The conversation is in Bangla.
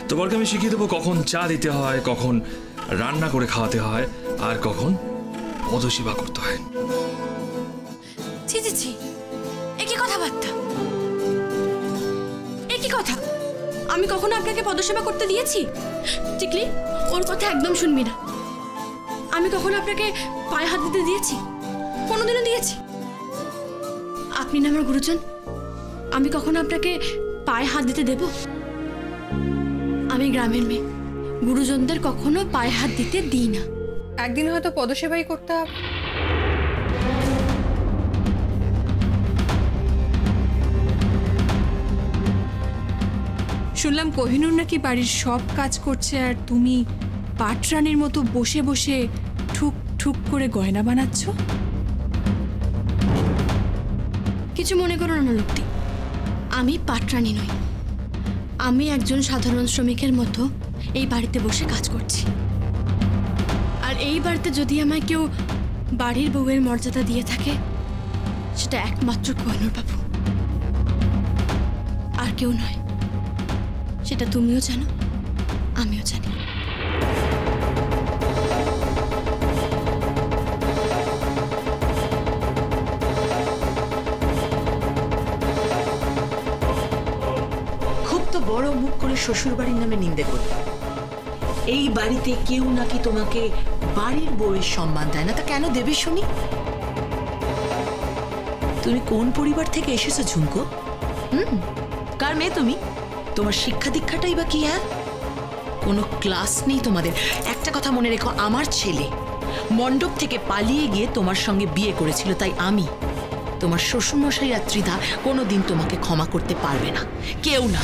তোমাকে আমি শিখিয়ে দেবো কখন চা দিতে হয়, কখন রান্না করে খাওয়াতে হয়, আর কখন পদসেবা করতে হয়। ছি ছি ছি, একই কথাবার্তা, একই কথা। আমি কখনো আপনাকে পদসেবা করতে দিয়েছি? টিকলি, ওর কথা একদম শুনবি না। আমি কখনো আপনাকে পায়ে হাত দিতে দিয়েছি? কোনোদিনও দিয়েছি? আপনি না আমার গুরুজন, আমি কখনো আপনাকে পায়ে হাত দিতে দেব? আমি গ্রামের মেয়ে, গুরুজনদের কখনো পায়ে হাত দিতে দিই না। একদিন হয়তো পদসেবাই করতে হবে। শুনলাম কোহিনূর নাকি বাড়ির সব কাজ করছে, আর তুমি পাটরানির মতো বসে বসে ঠুক ঠুক করে গয়না বানাচ্ছ। কিছু মনে করো না লোকটি, আমি পাটরানি নই। আমি একজন সাধারণ শ্রমিকের মতো এই বাড়িতে বসে কাজ করছি। আর এই বাড়িতে যদি আমায় কেউ বাড়ির বউয়ের মর্যাদা দিয়ে থাকে, সেটা একমাত্র কোহিনূর বাবু, আর কেউ নয়। সেটা তুমিও জানো, আমিও জানি। খুব তো বড় মুখ করে শ্বশুর বাড়ির নামে নিন্দে করবে। এই বাড়িতে কেউ নাকি তোমাকে বাড়ির বউয়ের সম্মান দেয় না, তা কেন দেবে শুনি? তুমি কোন পরিবার থেকে এসেছো ঝুমকো? কার মেয়ে তুমি? তোমার শিক্ষা দীক্ষাটাই বা কি? হ্যাঁ, কোনো ক্লাস নেই তোমাদের। একটা কথা মনে রেখো, আমার ছেলে মণ্ডপ থেকে পালিয়ে গিয়ে তোমার সঙ্গে বিয়ে করেছিল, তাই আমি, তোমার শ্বশুরমশাই আর ত্রিধা কোনোদিন তোমাকে ক্ষমা করতে পারবে না, কেউ না।